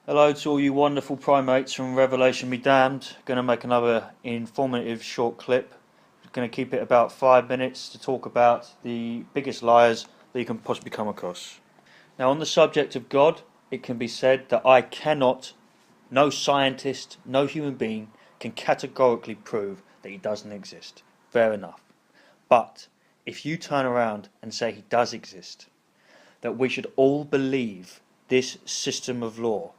Hello to all you wonderful primates from Revelation Be Damned. Going to make another informative short clip. Going to keep it about 5 minutes to talk about the biggest liars that you can possibly come across. Now, on the subject of God, it can be said that I cannot, no scientist, no human being can categorically prove that he doesn't exist. Fair enough. But if you turn around and say he does exist, that we should all believe this system of law,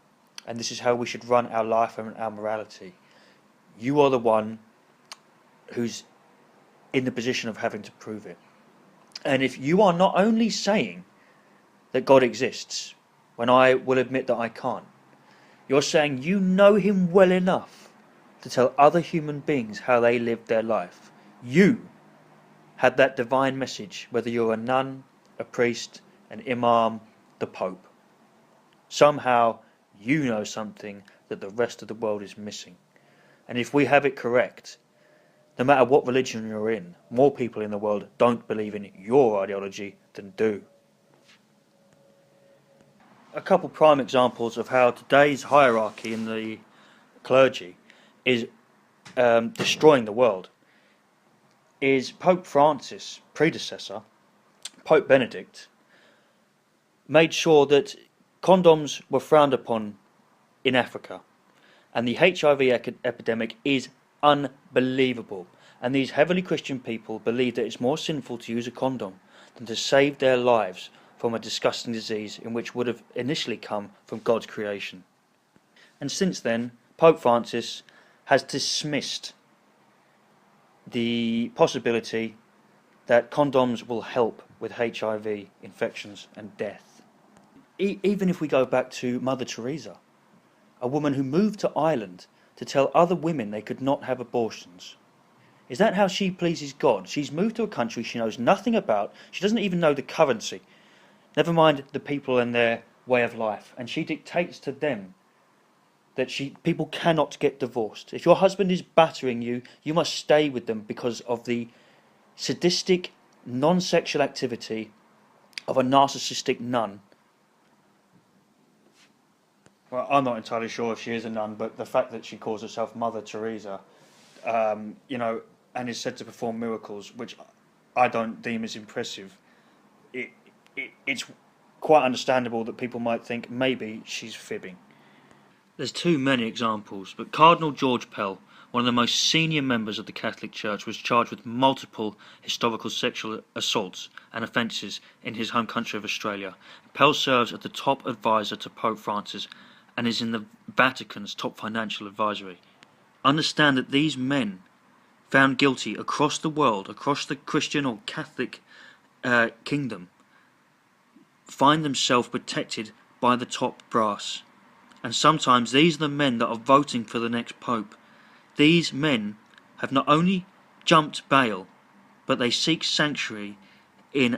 and this is how we should run our life and our morality, you are the one who's in the position of having to prove it. And if you are not only saying that God exists, when I will admit that I can't, you're saying you know him well enough to tell other human beings how they live their life. You had that divine message, whether you're a nun, a priest, an imam, the Pope. Somehow you know something that the rest of the world is missing. And if we have it correct, no matter what religion you're in, more people in the world don't believe in your ideology than do. A couple prime examples of how today's hierarchy in the clergy is destroying the world is Pope Francis' predecessor, Pope Benedict, made sure that condoms were frowned upon in Africa, and the HIV epidemic is unbelievable, and these heavily Christian people believe that it's more sinful to use a condom than to save their lives from a disgusting disease in which would have initially come from God's creation. And since then, Pope Francis has dismissed the possibility that condoms will help with HIV infections and death. Even if we go back to Mother Teresa, a woman who moved to Ireland to tell other women they could not have abortions. Is that how she pleases God? She's moved to a country she knows nothing about. She doesn't even know the currency. Never mind the people and their way of life. And she dictates to them that people cannot get divorced. If your husband is battering you, you must stay with them because of the sadistic, non-sexual activity of a narcissistic nun. Well, I'm not entirely sure if she is a nun, but the fact that she calls herself Mother Teresa, and is said to perform miracles, which I don't deem as impressive, it's quite understandable that people might think maybe she's fibbing. There's too many examples, but Cardinal George Pell, one of the most senior members of the Catholic Church, was charged with multiple historical sexual assaults and offences in his home country of Australia. Pell serves as the top advisor to Pope Francis and is in the Vatican's top financial advisory. Understand that these men, found guilty across the world, across the Christian or Catholic kingdom, find themselves protected by the top brass. And sometimes these are the men that are voting for the next Pope. These men have not only jumped bail, but they seek sanctuary in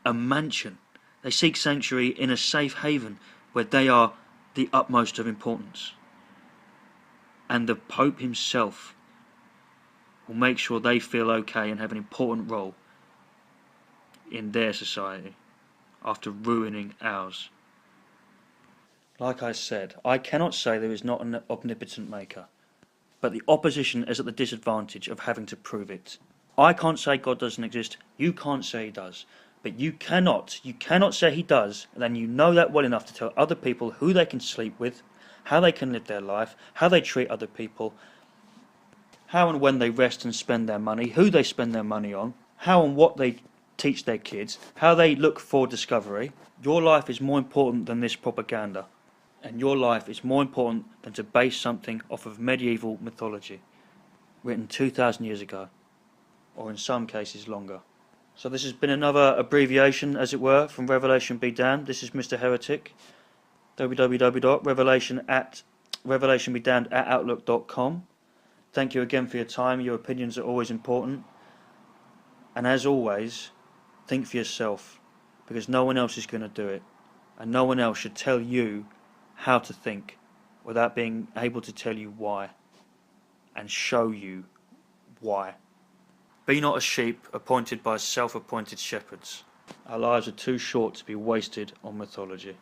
a mansion. They seek sanctuary in a safe haven where they are the utmost of importance. And the Pope himself will make sure they feel okay and have an important role in their society after ruining ours. Like I said, I cannot say there is not an omnipotent maker, but the opposition is at the disadvantage of having to prove it. I can't say God doesn't exist, you can't say he does, but you cannot say he does, and then you know that well enough to tell other people who they can sleep with, how they can live their life, how they treat other people, how and when they rest and spend their money, who they spend their money on, how and what they teach their kids, how they look for discovery. Your life is more important than this propaganda. And your life is more important than to base something off of medieval mythology, written 2,000 years ago, or in some cases longer. So this has been another abbreviation, as it were, from Revelation Be Damned. This is Mr. Heretic, www.revelationbedamned@outlook.com. Thank you again for your time. Your opinions are always important. And as always, think for yourself, because no one else is going to do it. And no one else should tell you how to think without being able to tell you why and show you why. Be not a sheep appointed by self-appointed shepherds. Our lives are too short to be wasted on mythology.